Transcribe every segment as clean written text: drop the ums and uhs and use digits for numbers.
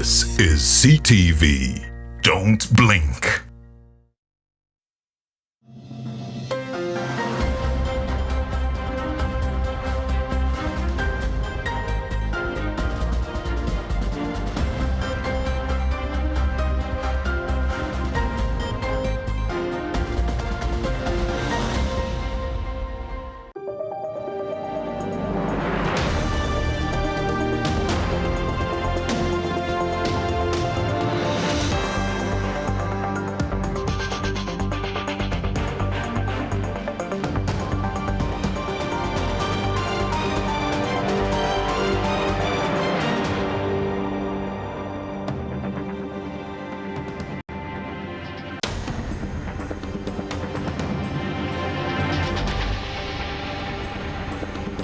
This is CTV. Don't blink.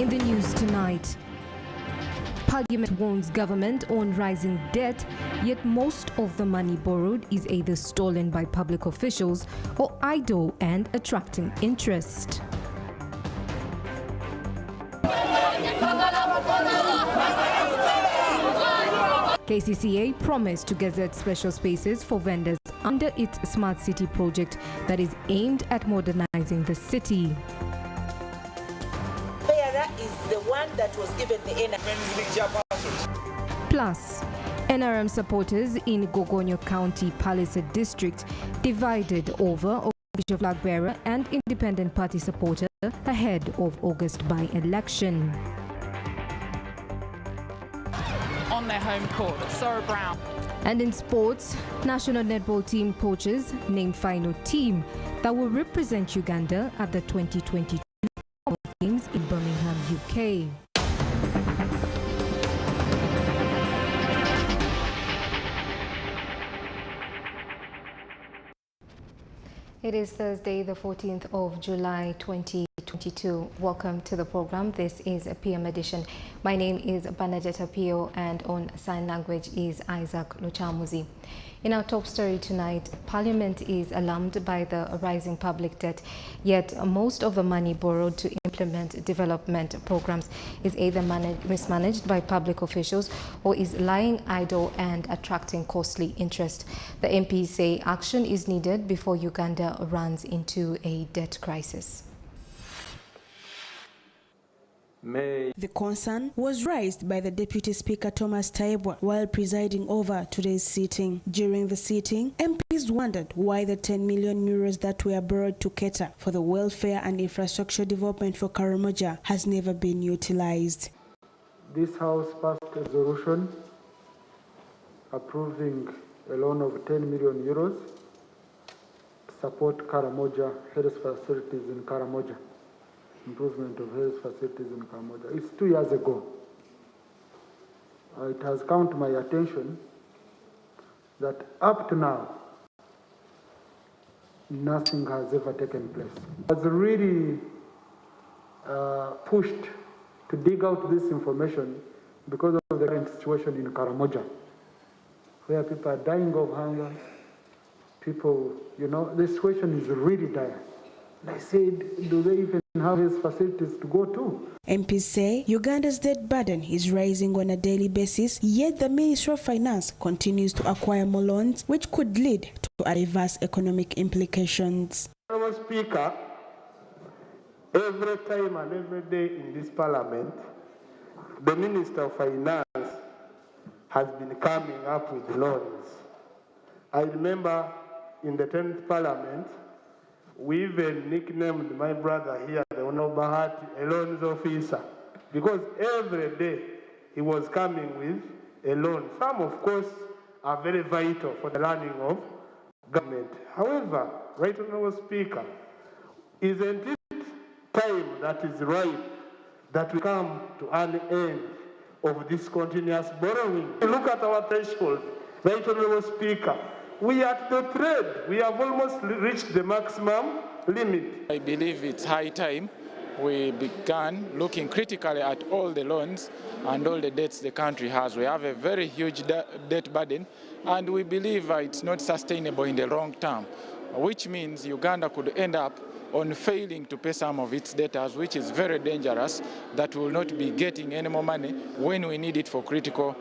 In the news tonight, Parliament warns government on rising debt, yet most of the money borrowed is either stolen by public officials or idle and attracting interest. KCCA promised to gazette special spaces for vendors under its Smart City project that is aimed at modernizing the city. Is the one that was given the NRM. Plus, NRM supporters in Gogonyo County Palisade District divided over official flag bearer and independent party supporter ahead of August by-election. On their home court, Sarah Brown. And in sports, national netball team coaches named final team that will represent Uganda at the 2022 Games in Birmingham, UK. It is Thursday, the 14th of July, 2022. Welcome to the program. This is a PM edition. My name is Banajeta Pio, and on sign language is Isaac Luchamuzi. In our top story tonight, Parliament is alarmed by the rising public debt, yet most of the money borrowed to implement development programs is either mismanaged by public officials or is lying idle and attracting costly interest. The MPs say action is needed before Uganda runs into a debt crisis. The concern was raised by the Deputy Speaker Thomas Taibwa while presiding over today's sitting. During the sitting, MPs wondered why the 10 million euros that were borrowed to cater for the welfare and infrastructure development for Karamoja has never been utilized. This House passed a resolution approving a loan of 10 million euros to support Karamoja health facilities in Karamoja. Improvement of health facilities in Karamoja. It's 2 years ago. It has come to my attention that up to now, nothing has ever taken place. I was really pushed to dig out this information because of the current situation in Karamoja, where people are dying of hunger. People, the situation is really dire. I said, do they even have these facilities to go to? MPs say Uganda's debt burden is rising on a daily basis, yet the Ministry of Finance continues to acquire more loans, which could lead to adverse economic implications. Mr. Speaker, every time and every day in this Parliament, the Minister of Finance has been coming up with loans. I remember in the 10th Parliament, we even nicknamed my brother here, the Honorable Bahati, a loans officer, because every day he was coming with a loan. Some, of course, are very vital for the running of government. However, Right Honorable Speaker, isn't it time that is right that we come to an end of this continuous borrowing? Look at our threshold, Right Honorable Speaker. We are at the thread. We have almost reached the maximum limit. I believe it's high time we began looking critically at all the loans and all the debts the country has. We have a very huge debt burden, and we believe it's not sustainable in the long term, which means Uganda could end up on failing to pay some of its debtors, which is very dangerous, that will not be getting any more money when we need it for critical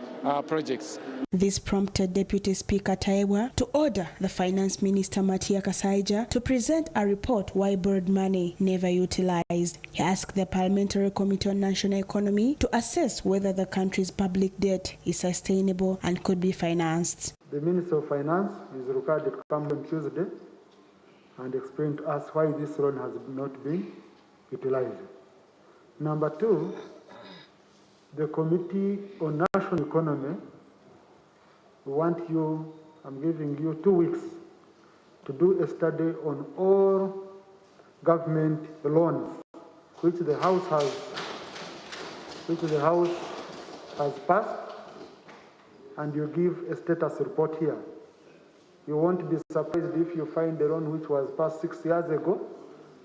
projects. This prompted Deputy Speaker Taebwa to order the Finance Minister Matia Kasaija to present a report why borrowed money never utilized. He asked the Parliamentary Committee on National Economy to assess whether the country's public debt is sustainable and could be financed. The Minister of Finance is required to come on Tuesday and explain to us why this loan has not been utilized. Number two, the Committee on National Economy, I'm giving you 2 weeks to do a study on all government loans which the House has passed, and you give a status report here. You won't be surprised if you find a loan which was passed 6 years ago.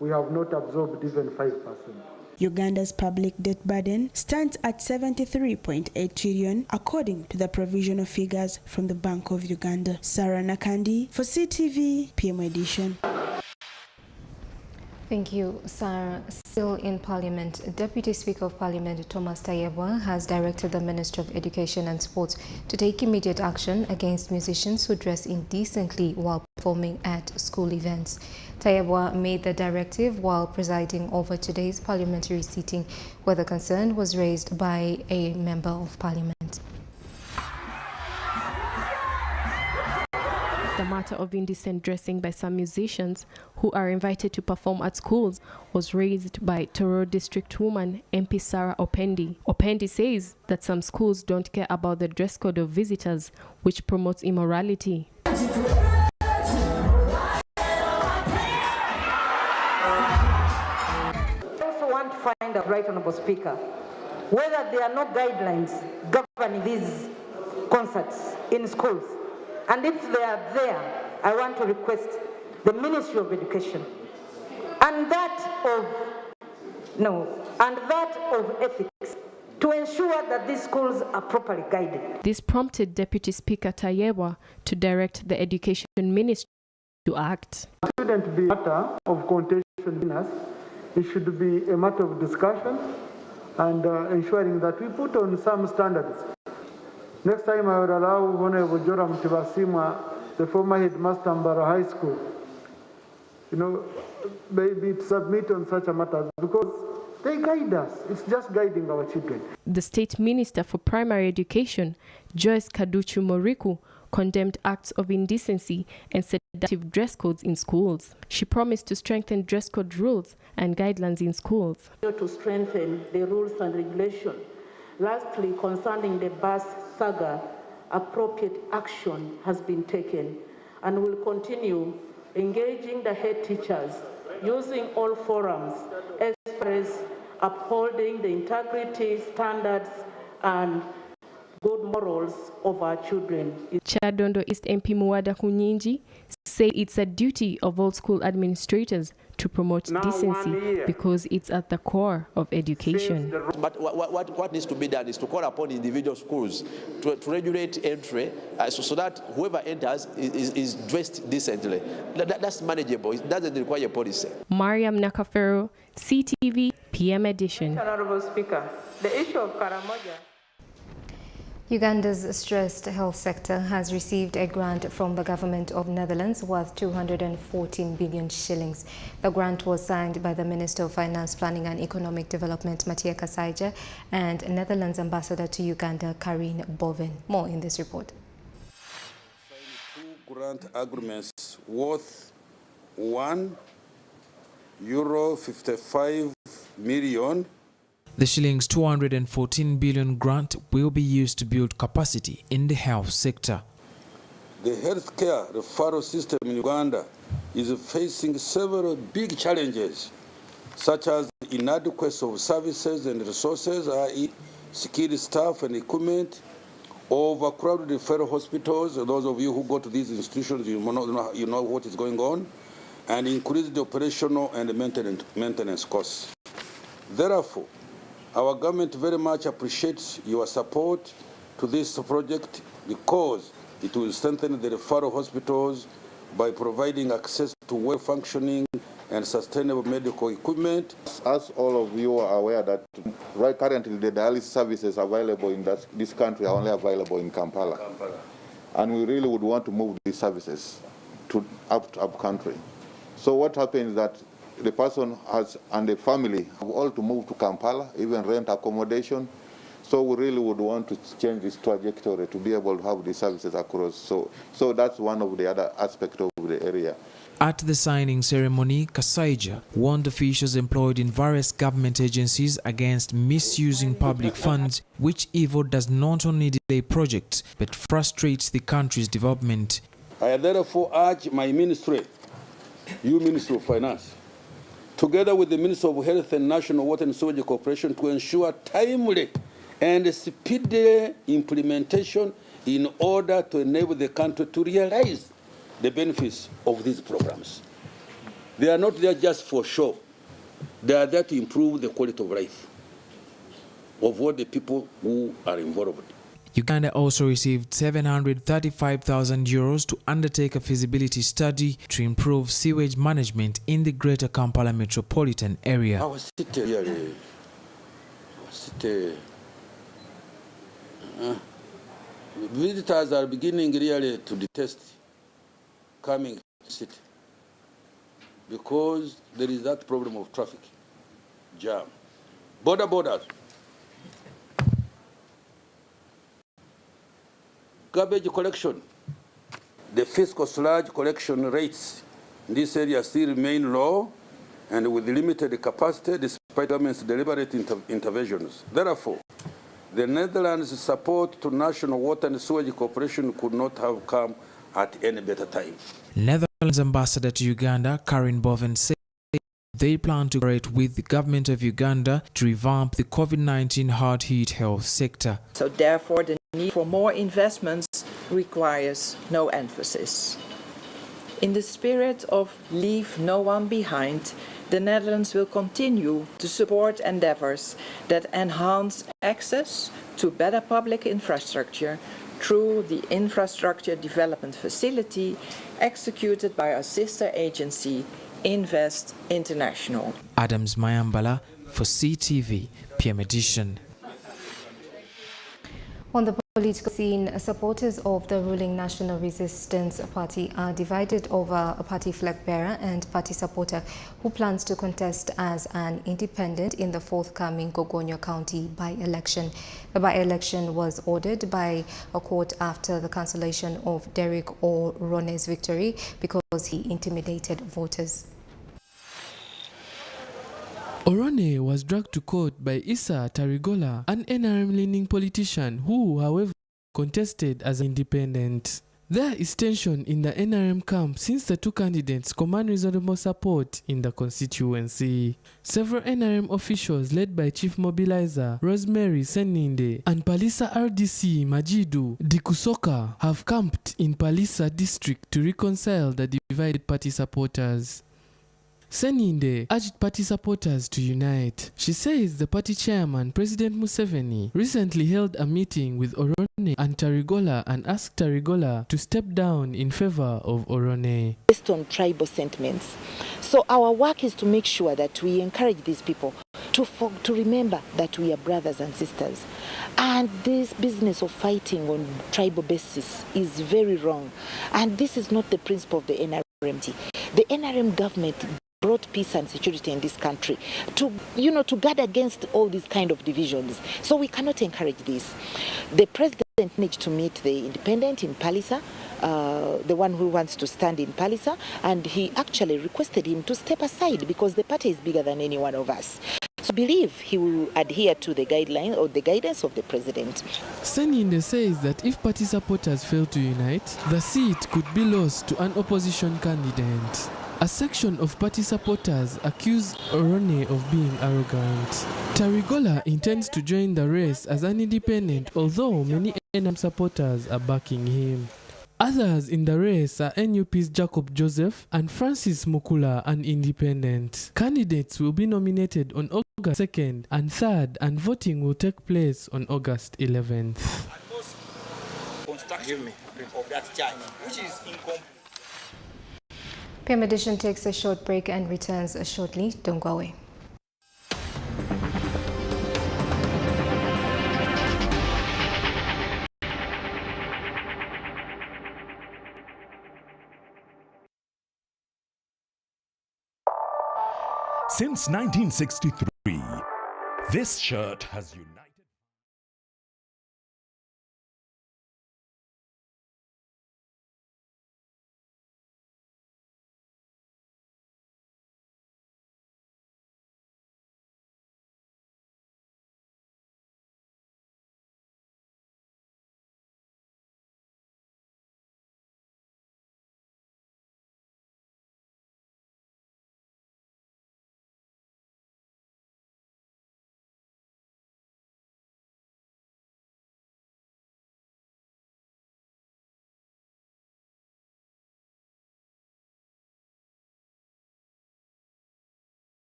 We have not absorbed even 5%. Uganda's public debt burden stands at 73.8 trillion, according to the provisional figures from the Bank of Uganda. Sarah Nakandi for CTV PM Edition. Thank you, Sarah. Still in Parliament, Deputy Speaker of Parliament Thomas Taebwa has directed the Minister of Education and Sports to take immediate action against musicians who dress indecently while performing at school events. Taebwa made the directive while presiding over today's parliamentary sitting, where the concern was raised by a member of Parliament. The matter of indecent dressing by some musicians who are invited to perform at schools was raised by Toro District woman MP Sarah Opendi. Opendi says that some schools don't care about the dress code of visitors, which promotes immorality. I also want to find out, Right Honourable Speaker, whether there are no guidelines governing these concerts in schools. And if they are there, I want to request the Ministry of Education and that of Ethics to ensure that these schools are properly guided. This prompted Deputy Speaker Taebwa to direct the Education Ministry to act. It shouldn't be a matter of contention in us. It should be a matter of discussion and ensuring that we put on some standards. Next time I would allow Honorable Joram Tibasimwa, the former headmaster of Mbara High School, maybe to submit on such a matter because they guide us. It's just guiding our children. The State Minister for Primary Education, Joyce Kaduchu Moriku, condemned acts of indecency and seductive dress codes in schools. She promised to strengthen dress code rules and guidelines in schools. To strengthen the rules and regulations. Lastly, concerning the bus saga, appropriate action has been taken and will continue engaging the head teachers using all forums as far as upholding the integrity, standards, and good morals of our children. Chadondo East MP Muwada Kunyinji say it's a duty of all school administrators to promote decency because it's at the core of education. But what needs to be done is to call upon individual schools to regulate entry so that whoever enters is dressed decently. That's manageable. It doesn't require policy. Mariam Nakafero, CTV, PM Edition. Honorable Speaker, the issue of Karamoja. Uganda's stressed health sector has received a grant from the government of Netherlands worth 214 billion shillings. The grant was signed by the Minister of Finance, Planning and Economic Development, Matia Kasaija, and Netherlands Ambassador to Uganda, Karine Boven. More in this report. Two grant agreements worth €55 million. The shillings 214 billion grant will be used to build capacity in the health sector. The healthcare referral system in Uganda is facing several big challenges, such as inadequacy of services and resources, i.e. skilled staff and equipment, overcrowded referral hospitals. Those of you who go to these institutions, you know what is going on, and increased operational and maintenance costs. Therefore, our government very much appreciates your support to this project because it will strengthen the referral hospitals by providing access to well-functioning and sustainable medical equipment. As all of you are aware that right currently the dialysis services available in this country are only available in Kampala. And we really would want to move these services to up country. So what happens is that the person and the family have all to move to Kampala, even rent accommodation. So we really would want to change this trajectory to be able to have these services across. So that's one of the other aspects of the area. At the signing ceremony, Kasaija warned officials employed in various government agencies against misusing public funds, which evil does not only delay projects but frustrates the country's development. I therefore urge my ministry, you Ministry of Finance, together with the Minister of Health and National Water and Sewage Corporation, to ensure timely and speedy implementation in order to enable the country to realize the benefits of these programs. They are not there just for show. They are there to improve the quality of life of all the people who are involved. Uganda also received 735,000 euros to undertake a feasibility study to improve sewage management in the greater Kampala metropolitan area. Our city really, visitors are beginning really to detest coming to the city because there is that problem of traffic jam, borders, garbage collection. The fiscal sludge collection rates in this area still remain low and with limited capacity despite government's deliberate interventions. Therefore, the Netherlands' support to National Water and Sewage Corporation could not have come at any better time. Netherlands Ambassador to Uganda, Karin Boven, said they plan to cooperate with the government of Uganda to revamp the COVID-19 hard-hit health sector. So therefore, the need for more investments requires no emphasis. In the spirit of leave no one behind, the Netherlands will continue to support endeavors that enhance access to better public infrastructure through the Infrastructure Development Facility executed by our sister agency, Invest International. Adams Mayambala for CTV, PM Edition. On the political scene, supporters of the ruling National Resistance Party are divided over a party flag bearer and party supporter who plans to contest as an independent in the forthcoming Gogonyo County by-election. The by-election was ordered by a court after the cancellation of Derek Orone's victory because he intimidated voters. Orone was dragged to court by Issa Tarigola, an NRM-leaning politician who, however, contested as an independent. There is tension in the NRM camp since the two candidates command reasonable support in the constituency. Several NRM officials led by Chief Mobilizer Rosemary Seninde and Palisa RDC Majidu Dikusoka have camped in Palisa district to reconcile the divided party supporters. Seninde urged party supporters to unite. She says the party chairman, President Museveni, recently held a meeting with Orone and Tarigola and asked Tarigola to step down in favor of Orone. Based on tribal sentiments. So our work is to make sure that we encourage these people to remember that we are brothers and sisters. And this business of fighting on tribal basis is very wrong. And this is not the principle of the NRM. The NRM government brought peace and security in this country to guard against all these kind of divisions. So we cannot encourage this. The president needs to meet the independent in Palisa, the one who wants to stand in Palisa, and he actually requested him to step aside because the party is bigger than any one of us. So I believe he will adhere to the guidelines or the guidance of the president. Seninde says that if party supporters fail to unite, the seat could be lost to an opposition candidate. A section of party supporters accuse Orone of being arrogant. Tarigola intends to join the race as an independent, although many NRM supporters are backing him. Others in the race are NUP's Jacob Joseph and Francis Mukula, an independent. Candidates will be nominated on August 2nd and 3rd, and voting will take place on August 11th. Construction of that church, which is incomplete. PM Edition takes a short break and returns shortly. Don't go away. Since 1963, this shirt has united.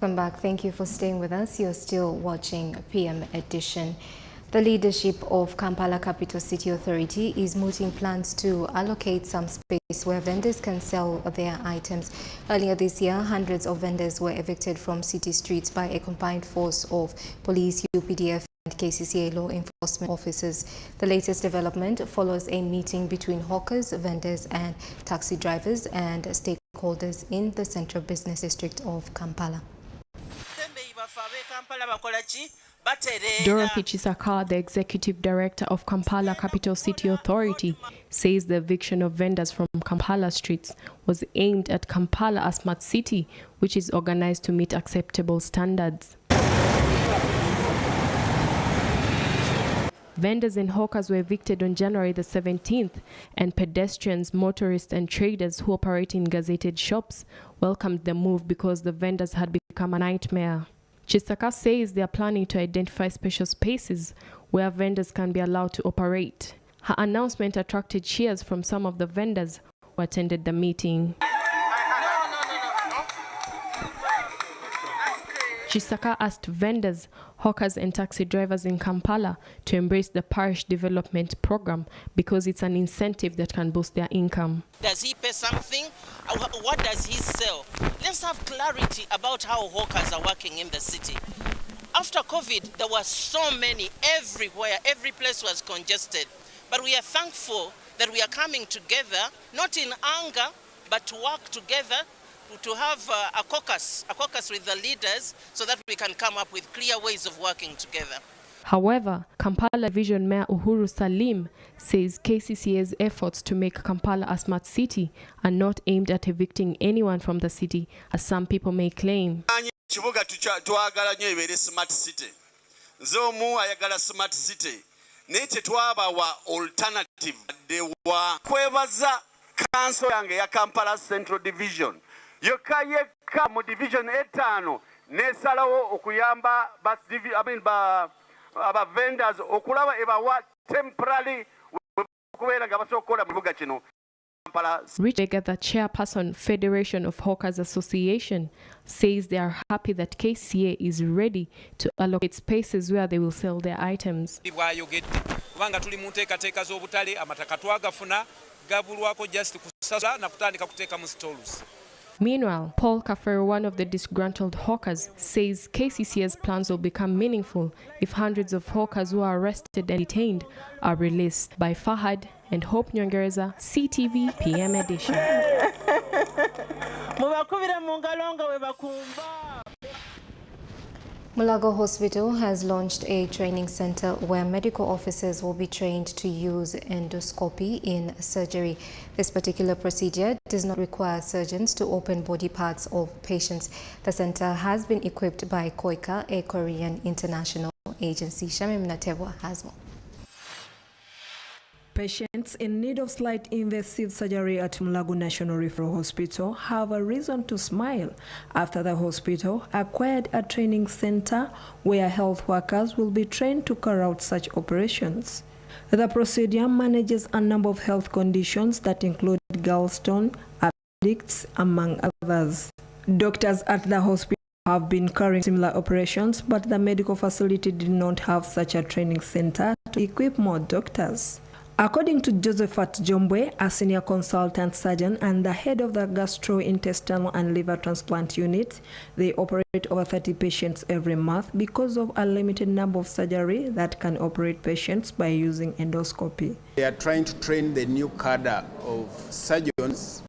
Welcome back. Thank you for staying with us. You're still watching PM Edition. The leadership of Kampala Capital City Authority is mooting plans to allocate some space where vendors can sell their items. Earlier this year, hundreds of vendors were evicted from city streets by a combined force of police, UPDF and KCCA law enforcement officers. The latest development follows a meeting between hawkers, vendors and taxi drivers and stakeholders in the Central Business District of Kampala. Dorothy Chisaka, the executive director of Kampala Capital City Authority, says the eviction of vendors from Kampala streets was aimed at Kampala as smart city, which is organized to meet acceptable standards. Vendors and hawkers were evicted on January the 17th, and pedestrians, motorists and traders who operate in gazetted shops welcomed the move because the vendors had become a nightmare. Chisaka says they are planning to identify special spaces where vendors can be allowed to operate. Her announcement attracted cheers from some of the vendors who attended the meeting. Chisaka asked vendors, hawkers and taxi drivers in Kampala to embrace the parish development program because it's an incentive that can boost their income. Does he pay something? What does he sell? Let's have clarity about how hawkers are working in the city. After COVID, there were so many everywhere. Every place was congested. But we are thankful that we are coming together, not in anger, but to work together to have a caucus with the leaders so that we can come up with clear ways of working together. However, Kampala Vision Mayor Uhuru Salim says KCCA's efforts to make Kampala a smart city are not aimed at evicting anyone from the city, as some people may claim. Smart city. Zomu ayagala smart city. Nete twaba wa alternative. Dewa kwebaza council yange ya Kampala Central Division. Yokayeka mu division etano nesalawo okuyamba aba vendors okulaba ebawa temporarily kubera nga basokola mu bibuga kino Kampala. Richard, the chairperson, Federation of Hawkers Association, says they are happy that KCA is ready to allocate spaces where they will sell their items. Meanwhile, Paul Kaffer, one of the disgruntled hawkers, says KCCA's plans will become meaningful if hundreds of hawkers who are arrested and detained are released. By Fahad and Hope Nyongereza, CTV PM Edition. Mulago Hospital has launched a training center where medical officers will be trained to use endoscopy in surgery. This particular procedure does not require surgeons to open body parts of patients. The center has been equipped by Koika, a Korean international agency. Shamim Natebwa has more. Patients in need of slight invasive surgery at Mulago National Referral Hospital have a reason to smile after the hospital acquired a training center where health workers will be trained to carry out such operations. The procedure manages a number of health conditions that include gallstone, appendix, among others. Doctors at the hospital have been carrying similar operations, but the medical facility did not have such a training center to equip more doctors. According to Josephat Jombwe, a senior consultant surgeon and the head of the gastrointestinal and liver transplant unit, they operate over 30 patients every month because of a limited number of surgery that can operate patients by using endoscopy. They are trying to train the new cadre of surgeons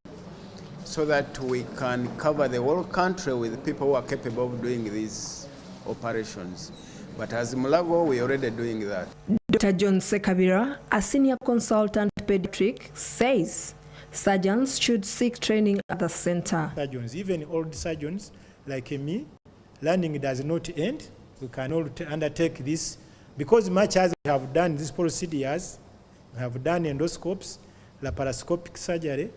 so that we can cover the whole country with people who are capable of doing these operations. But as Mulago, we are already doing that. Dr. John Sekabira, a senior consultant pediatric, says surgeons should seek training at the center. Surgeons, even old surgeons like me, learning does not end. We can all undertake this because much as we have done these procedures, we have done endoscopes, laparoscopic surgery,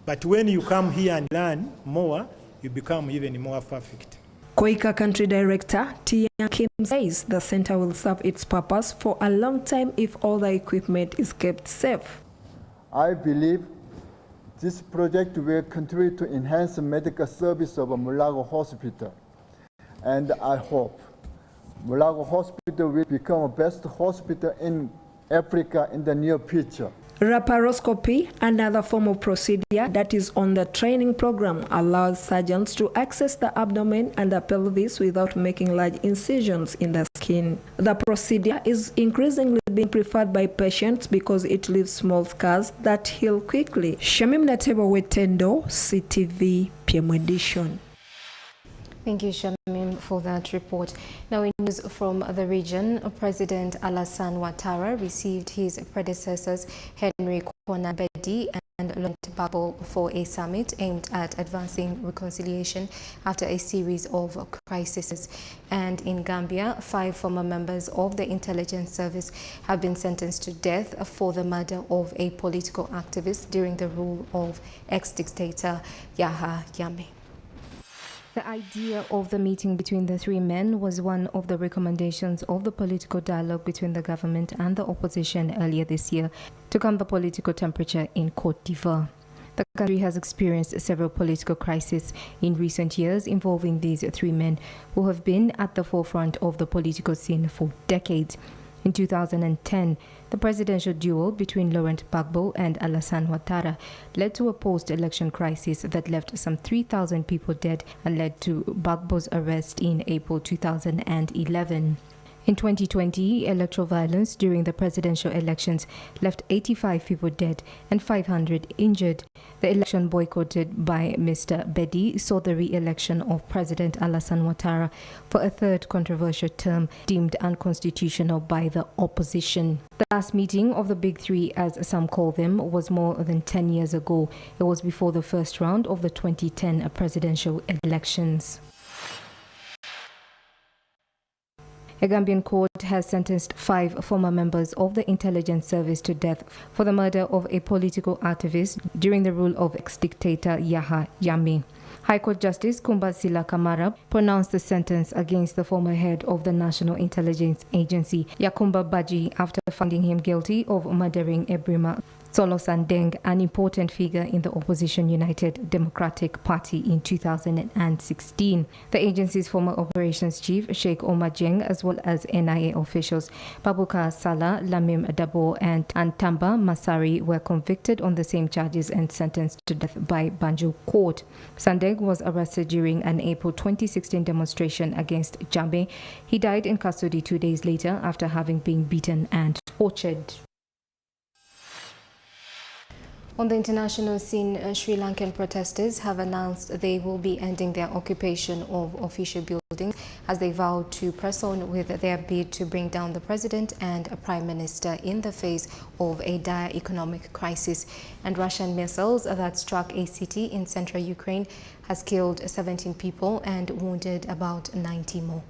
but when you come here and learn more, you become even more perfect. Koika Country Director Tian Kim says the center will serve its purpose for a long time if all the equipment is kept safe. I believe this project will contribute to enhance the medical service of Mulago Hospital. And I hope Mulago Hospital will become the best hospital in Africa in the near future. Laparoscopy, another form of procedure that is on the training program, allows surgeons to access the abdomen and the pelvis without making large incisions in the skin. The procedure is increasingly being preferred by patients because it leaves small scars that heal quickly. Shamim Natebo with Tendon, CTV PM Edition. Thank you, Shamim, for that report. Now, in news from the region, President Alassane Ouattara received his predecessors Henry Konan Beddi and Laurent Gbagbo for a summit aimed at advancing reconciliation after a series of crises. And in Gambia, 5 former members of the intelligence service have been sentenced to death for the murder of a political activist during the rule of ex-dictator Yahya Jammeh. The idea of the meeting between the 3 men was one of the recommendations of the political dialogue between the government and the opposition earlier this year to calm the political temperature in Côte d'Ivoire. The country has experienced several political crises in recent years involving these 3 men who have been at the forefront of the political scene for decades. In 2010, the presidential duel between Laurent Gbagbo and Alassane Ouattara led to a post-election crisis that left some 3,000 people dead and led to Gbagbo's arrest in April 2011. In 2020, electoral violence during the presidential elections left 85 people dead and 500 injured. The election boycotted by Mr. Beddi saw the re-election of President Alassane Ouattara for a 3rd controversial term deemed unconstitutional by the opposition. The last meeting of the Big Three, as some call them, was more than 10 years ago. It was before the first round of the 2010 presidential elections. A Gambian court has sentenced 5 former members of the intelligence service to death for the murder of a political activist during the rule of ex-dictator Yahya Jammeh. High Court Justice Kumba Sila Kamara pronounced the sentence against the former head of the National Intelligence Agency, Yakumba Baji, after finding him guilty of murdering Ebrima Solo Sandeng, an important figure in the opposition United Democratic Party in 2016. The agency's former operations chief, Sheikh Omar Jeng, as well as NIA officials Babukar Salah, Lamim Dabo, and Tamba Masari were convicted on the same charges and sentenced to death by Banjul court. Sandeng was arrested during an April 2016 demonstration against Jammeh. He died in custody 2 days later after having been beaten and tortured. On the international scene, Sri Lankan protesters have announced they will be ending their occupation of official buildings as they vow to press on with their bid to bring down the president and a prime minister in the face of a dire economic crisis. And Russian missiles that struck a city in central Ukraine has killed 17 people and wounded about 90 more.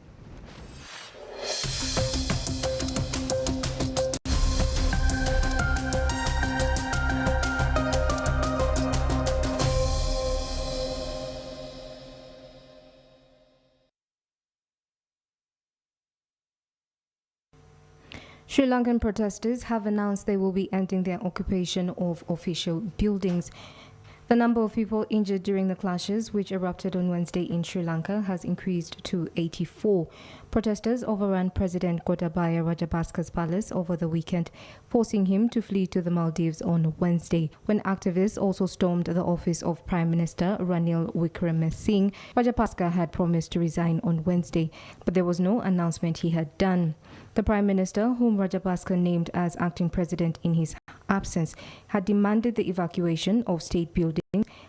Sri Lankan protesters have announced they will be ending their occupation of official buildings. The number of people injured during the clashes, which erupted on Wednesday in Sri Lanka, has increased to 84. Protesters overran President Gotabaya Rajapaksa's palace over the weekend, forcing him to flee to the Maldives on Wednesday. When activists also stormed the office of Prime Minister Ranil Wickremesinghe, Rajapaksa had promised to resign on Wednesday, but there was no announcement he had done. The Prime Minister, whom Rajapaksa named as acting president in his absence, had demanded the evacuation of state buildings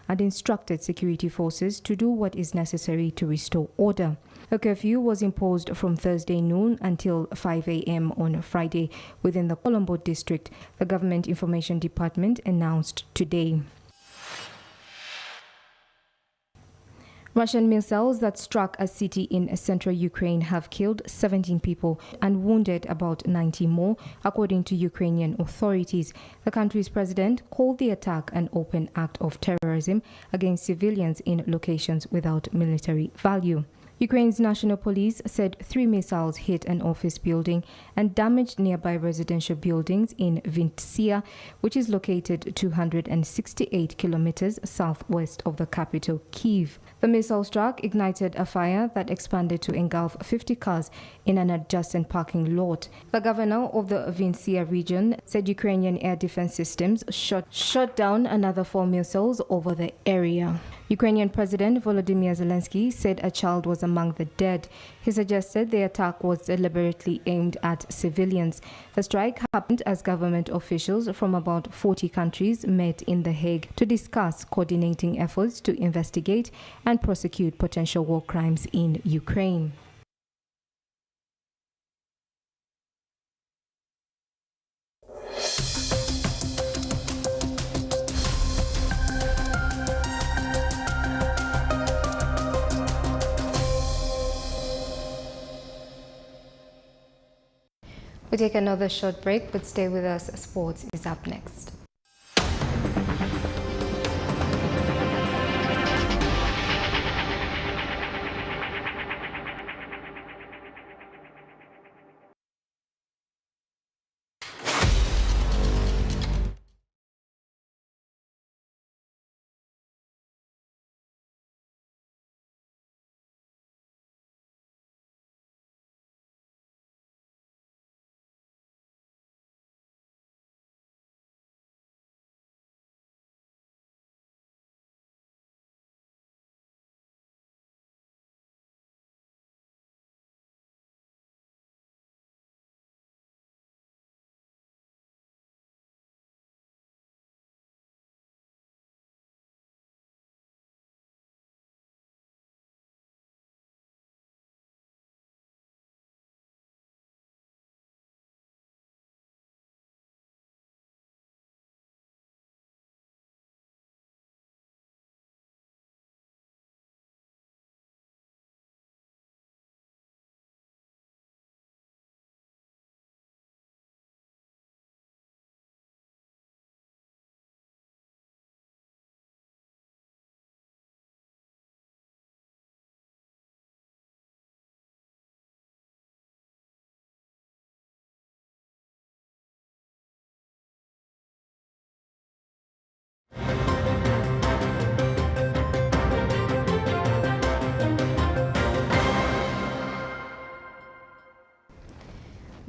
and instructed security forces to do what is necessary to restore order. A curfew was imposed from Thursday noon until 5 a.m. on Friday within the Colombo district, the Government Information Department announced today. Russian missiles that struck a city in central Ukraine have killed 17 people and wounded about 90 more, according to Ukrainian authorities. The country's president called the attack an open act of terrorism against civilians in locations without military value. Ukraine's national police said 3 missiles hit an office building and damaged nearby residential buildings in Vintsia, which is located 268 kilometers southwest of the capital, Kyiv. The missile struck ignited a fire that expanded to engulf 50 cars in an adjacent parking lot. The governor of the Vintsia region said Ukrainian air defense systems shot down another 4 missiles over the area. Ukrainian President Volodymyr Zelensky said a child was among the dead. He suggested the attack was deliberately aimed at civilians. The strike happened as government officials from about 40 countries met in The Hague to discuss coordinating efforts to investigate and prosecute potential war crimes in Ukraine. We take another short break, but stay with us. Sports is up next.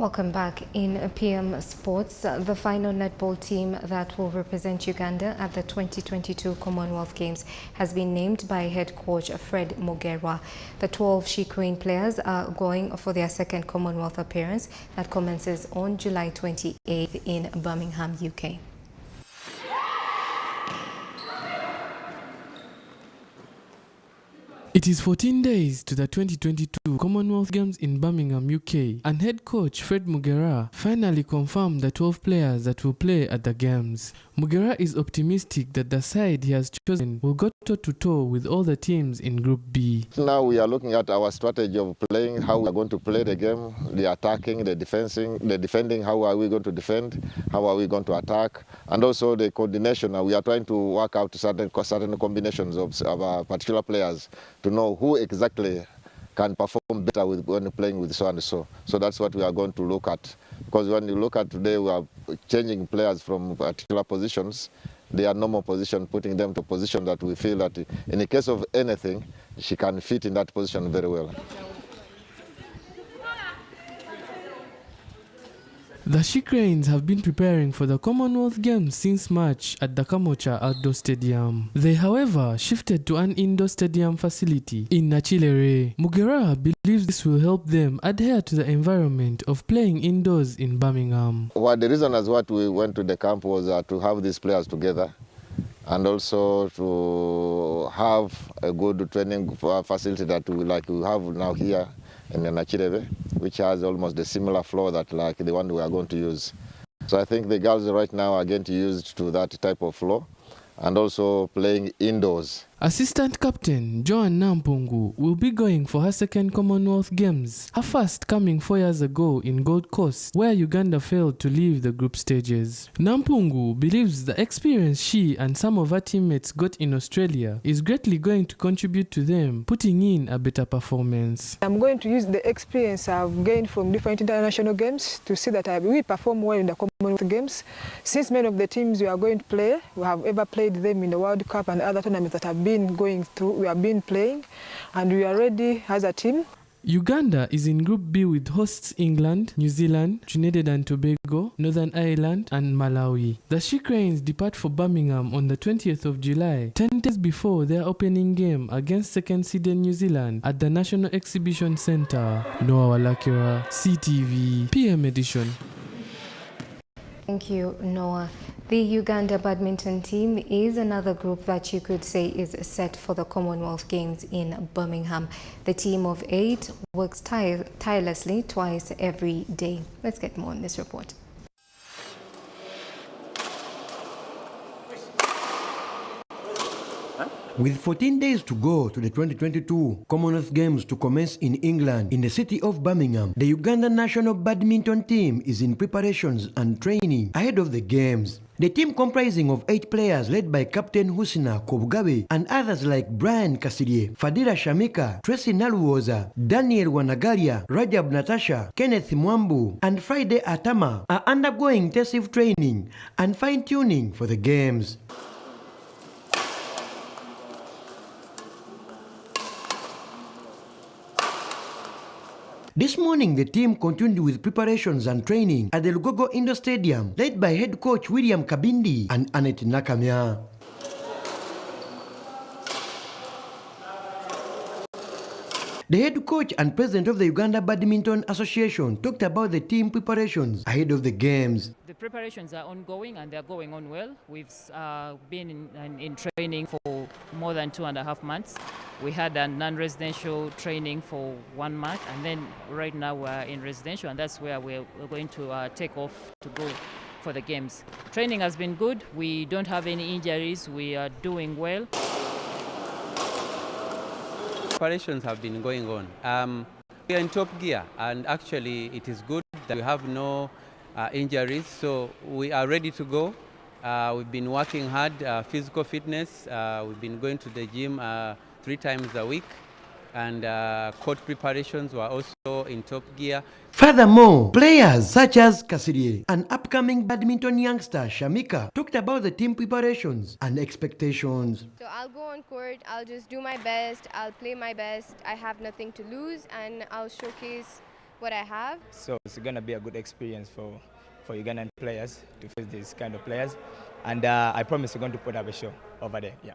Welcome back. In PM Sports, the final netball team that will represent Uganda at the 2022 Commonwealth Games has been named by head coach Fred Mugerwa. The 12 She Queen players are going for their second Commonwealth appearance that commences on July 28th in Birmingham, UK. It is 14 days to the 2022 Commonwealth Games in Birmingham, UK, and head coach Fred Mugerwa finally confirmed the 12 players that will play at the Games. Mugerwa is optimistic that the side he has chosen will go toe-to-toe with all the teams in Group B. Now we are looking at our strategy of playing, how we are going to play the game, the attacking, the defending, how are we going to defend, how are we going to attack, and also the coordination. We are trying to work out certain combinations of our particular players to know who exactly can perform better when playing with so and so. So that's what we are going to look at. Because when you look at today, we are changing players from particular positions. They are normal position, putting them to a position that we feel that in the case of anything, she can fit in that position very well. The She Cranes have been preparing for the Commonwealth Games since March at the Kamocha Outdoor Stadium. They, however, shifted to an indoor stadium facility in Nachilere. Mugerwa believes this will help them adhere to the environment of playing indoors in Birmingham. Well, the reason as what we went to the camp was to have these players together and also to have a good training facility that we have now here in Nachilere, which has almost a similar floor that like the one we are going to use. So I think the girls right now are going to use to that type of floor and also playing indoors. Assistant Captain Joan Nampungu will be going for her second Commonwealth Games, her first coming 4 years ago in Gold Coast, where Uganda failed to leave the group stages. Nampungu believes the experience she and some of her teammates got in Australia is greatly going to contribute to them putting in a better performance. I'm going to use the experience I've gained from different international games to see that we perform well in the Commonwealth Games. Since many of the teams we are going to play, we have ever played them in the World Cup and other tournaments that have been going through, we have been playing, and we are ready as a team. Uganda is in Group B with hosts England, New Zealand, Trinidad and Tobago, Northern Ireland and Malawi. The She Cranes depart for Birmingham on the 20th of July, 10 days before their opening game against second-seeded New Zealand at the National Exhibition Centre. Noah Walakira, CTV, PM Edition. Thank you, Noah. The Uganda badminton team is another group that you could say is set for the Commonwealth Games in Birmingham. The team of 8 works tirelessly twice every day. Let's get more on this report. With 14 days to go to the 2022 Commonwealth Games to commence in England, in the city of Birmingham, the Uganda national badminton team is in preparations and training ahead of the Games. The team comprising of 8 players led by Captain Husina Kobgabe and others like Brian Kasirie, Fadila Shamika, Tracy Naluoza, Daniel Wanagalia, Rajab Natasha, Kenneth Mwambu, and Friday Atama are undergoing intensive training and fine-tuning for the Games. This morning, the team continued with preparations and training at the Lugogo Indoor Stadium, led by head coach William Kabindi and Annette Nakamia. The head coach and president of the Uganda Badminton Association talked about the team preparations ahead of the Games. The preparations are ongoing and they're going on well. We've been in training for more than 2.5 months. We had a non-residential training for 1 month, and then right now we're in residential, and that's where we're going to take off to go for the Games. Training has been good. We don't have any injuries. We are doing well. Preparations have been going on. We are in top gear, and actually it is good that we have no injuries, so we are ready to go. We've been working hard, physical fitness. We've been going to the gym 3 times a week, and court preparations were also in top gear. Furthermore, players such as Kasirie and upcoming badminton youngster Shamika talked about the team preparations and expectations. So I'll go on court, I'll just do my best, I'll play my best. I have nothing to lose, and I'll showcase what I have. So it's going to be a good experience for Ugandan players to face these kind of players. And I promise we're going to put up a show over there. Yeah.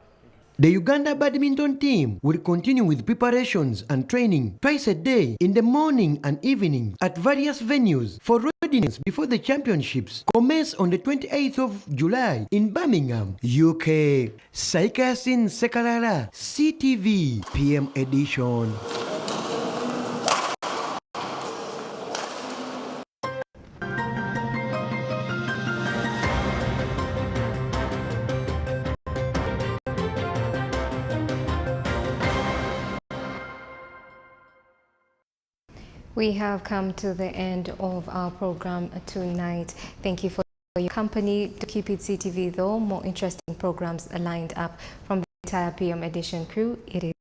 The Uganda badminton team will continue with preparations and training twice a day in the morning and evening at various venues for readiness before the championships commence on the 28th of July in Birmingham, UK. Saikasin Sekarara, CTV, PM edition. We have come to the end of our program tonight. Thank you for your company. To keep it CTV though, more interesting programs are lined up from the entire PM edition crew. It is